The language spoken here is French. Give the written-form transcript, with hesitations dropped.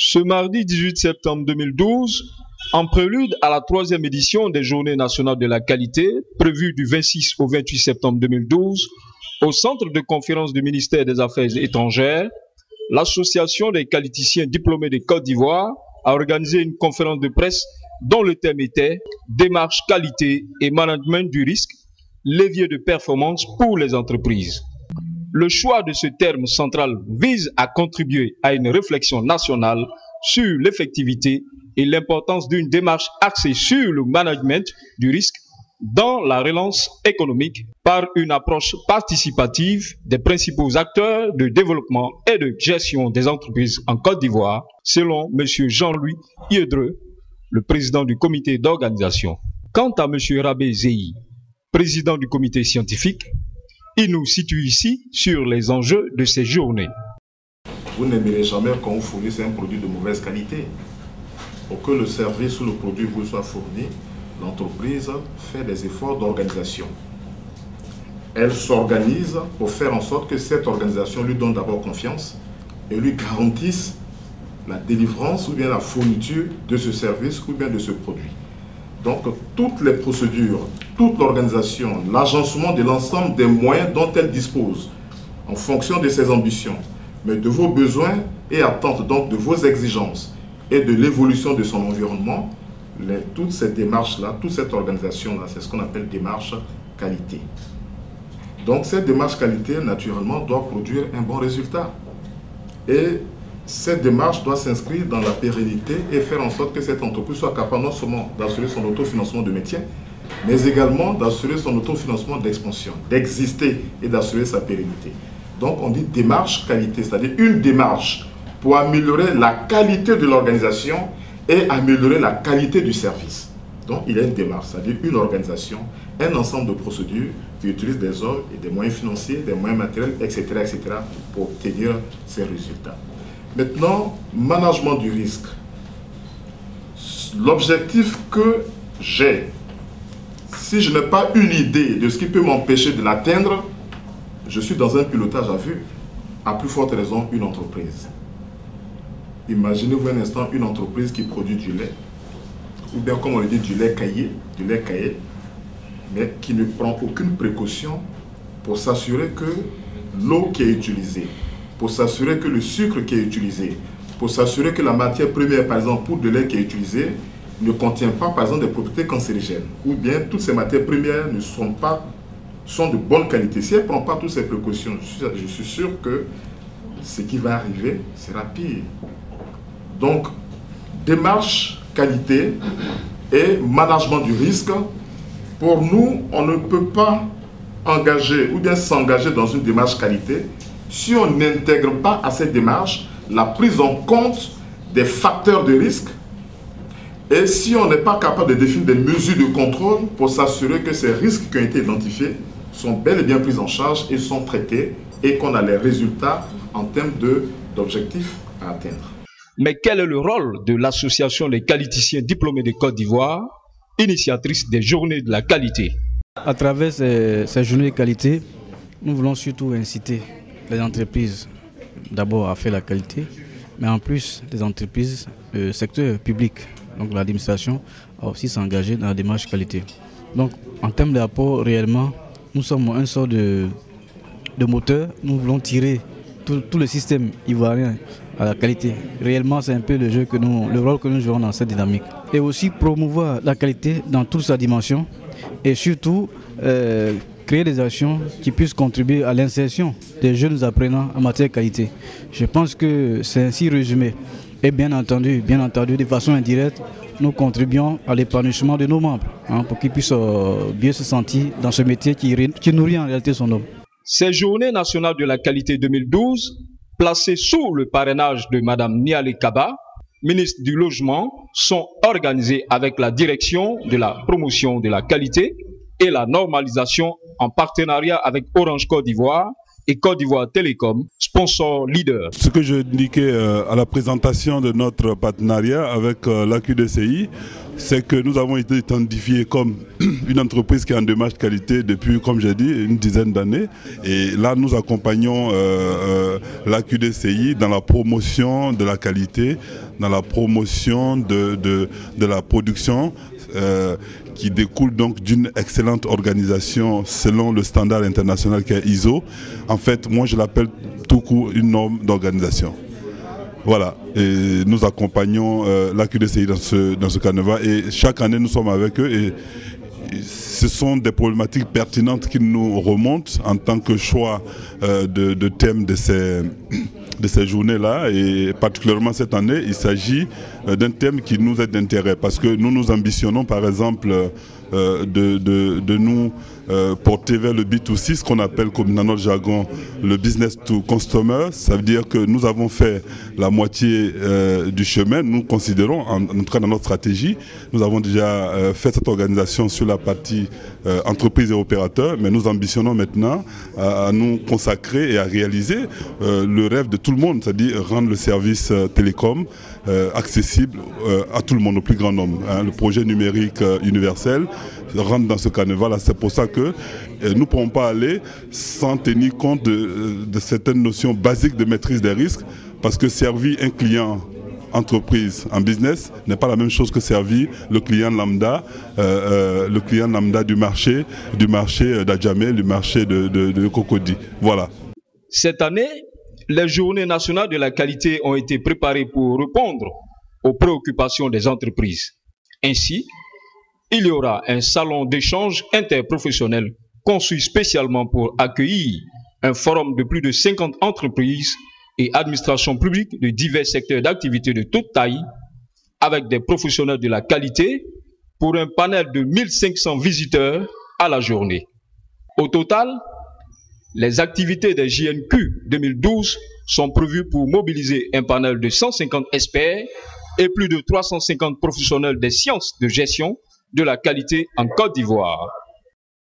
Ce mardi 18 septembre 2012, en prélude à la 3e édition des Journées nationales de la qualité, prévue du 26 au 28 septembre 2012, au centre de conférence du ministère des Affaires étrangères, l'Association des qualiticiens diplômés de Côte d'Ivoire a organisé une conférence de presse dont le thème était « Démarche qualité et management du risque, levier de performance pour les entreprises ». Le choix de ce terme central vise à contribuer à une réflexion nationale sur l'effectivité et l'importance d'une démarche axée sur le management du risque dans la relance économique par une approche participative des principaux acteurs de développement et de gestion des entreprises en Côte d'Ivoire, selon M. Jean-Louis Hiedreux, le président du comité d'organisation. Quant à M. Rabé Zeyi, président du comité scientifique, il nous situe ici sur les enjeux de ces journées. Vous n'aimerez jamais qu'on vous fournisse un produit de mauvaise qualité. Pour que le service ou le produit vous soit fourni, l'entreprise fait des efforts d'organisation. Elle s'organise pour faire en sorte que cette organisation lui donne d'abord confiance et lui garantisse la délivrance ou bien la fourniture de ce service ou bien de ce produit. Donc toutes les procédures, toute l'organisation, l'agencement de l'ensemble des moyens dont elle dispose en fonction de ses ambitions, mais de vos besoins et attentes, donc de vos exigences et de l'évolution de son environnement, toutes ces démarches-là, toute cette organisation-là, c'est ce qu'on appelle démarche qualité. Donc cette démarche qualité, naturellement, doit produire un bon résultat. Et cette démarche doit s'inscrire dans la pérennité et faire en sorte que cette entreprise soit capable non seulement d'assurer son autofinancement de métier, mais également d'assurer son autofinancement d'expansion, d'exister et d'assurer sa pérennité. Donc on dit démarche qualité, c'est-à-dire une démarche pour améliorer la qualité de l'organisation et améliorer la qualité du service. Donc il y a une démarche, c'est-à-dire une organisation, un ensemble de procédures qui utilisent des hommes et des moyens financiers, des moyens matériels, etc., pour obtenir ces résultats. Maintenant, management du risque. L'objectif que j'ai, si je n'ai pas une idée de ce qui peut m'empêcher de l'atteindre, je suis dans un pilotage à vue, à plus forte raison une entreprise. Imaginez-vous un instant une entreprise qui produit du lait, ou bien comme on le dit du lait caillé, mais qui ne prend aucune précaution pour s'assurer que l'eau qui est utilisée, pour s'assurer que le sucre qui est utilisé, pour s'assurer que la matière première, par exemple, pour de lait qui est utilisée, ne contient pas, par exemple, des propriétés cancérigènes. Ou bien toutes ces matières premières ne sont de bonne qualité. Si elle ne prend pas toutes ces précautions, je suis sûr que ce qui va arriver sera pire. Donc, démarche qualité et management du risque, pour nous, on ne peut pas engager ou bien s'engager dans une démarche qualité si on n'intègre pas à cette démarche la prise en compte des facteurs de risque et si on n'est pas capable de définir des mesures de contrôle pour s'assurer que ces risques qui ont été identifiés sont bel et bien pris en charge et sont traités et qu'on a les résultats en termes d'objectifs à atteindre. Mais quel est le rôle de l'Association des qualiticiens diplômés de Côte d'Ivoire, initiatrice des Journées de la qualité? À travers ces journées de qualité, nous voulons surtout inciter les entreprises d'abord à faire la qualité, mais en plus les entreprises, le secteur public, donc l'administration, a aussi s'engager dans la démarche qualité. Donc en termes d'apport, réellement, nous sommes un sort de moteur, nous voulons tirer tout le système ivoirien à la qualité. Réellement, c'est un peu le rôle que nous jouons dans cette dynamique. Et aussi promouvoir la qualité dans toute sa dimension et surtout créer des actions qui puissent contribuer à l'insertion des jeunes apprenants en matière de qualité. Je pense que c'est ainsi résumé. Et bien entendu, de façon indirecte, nous contribuons à l'épanouissement de nos membres pour qu'ils puissent bien se sentir dans ce métier qui nourrit en réalité son homme. Ces Journées nationales de la qualité 2012, placées sous le parrainage de Mme Nialé Kaba, ministre du Logement, sont organisées avec la direction de la promotion de la qualité et la normalisation en partenariat avec Orange Côte d'Ivoire et Côte d'Ivoire Télécom, sponsor leader. Ce que je indiquais à la présentation de notre partenariat avec l'AQDCI, c'est que nous avons été identifiés comme une entreprise qui est en démarche qualité depuis, comme j'ai dit, une dizaine d'années. Et là, nous accompagnons la QDCI dans la promotion de la qualité, dans la promotion de la production, qui découle donc d'une excellente organisation selon le standard international qui est ISO. En fait, moi je l'appelle tout court une norme d'organisation. Voilà, et nous accompagnons la QDCI dans ce carnaval et chaque année nous sommes avec eux et ce sont des problématiques pertinentes qui nous remontent en tant que choix de thème de ces journées-là, et particulièrement cette année, il s'agit d'un thème qui nous est d'intérêt parce que nous ambitionnons par exemple de nous porter vers le B2C, ce qu'on appelle comme dans notre jargon le business to customer. Ça veut dire que nous avons fait la moitié du chemin, nous considérons, en tout cas dans notre stratégie, nous avons déjà fait cette organisation sur la partie entreprise et opérateurs, mais nous ambitionnons maintenant à nous consacrer et à réaliser le rêve de tout le monde, c'est-à-dire rendre le service télécom accessible à tout le monde, au plus grand nombre. Le projet numérique universel rentre dans ce carnaval. C'est pour ça que nous ne pourrons pas aller sans tenir compte de certaines notions basiques de maîtrise des risques, parce que servir un client entreprise en business n'est pas la même chose que servir le client lambda du marché d'Adjamé, du marché de Cocody. Voilà. Cette année, les journées nationales de la qualité ont été préparées pour répondre aux préoccupations des entreprises. Ainsi, il y aura un salon d'échange interprofessionnel conçu spécialement pour accueillir un forum de plus de 50 entreprises et administrations publiques de divers secteurs d'activité de toute taille, avec des professionnels de la qualité, pour un panel de 1500 visiteurs à la journée. Au total, les activités des JNQ 2012 sont prévues pour mobiliser un panel de 150 experts et plus de 350 professionnels des sciences de gestion de la qualité en Côte d'Ivoire.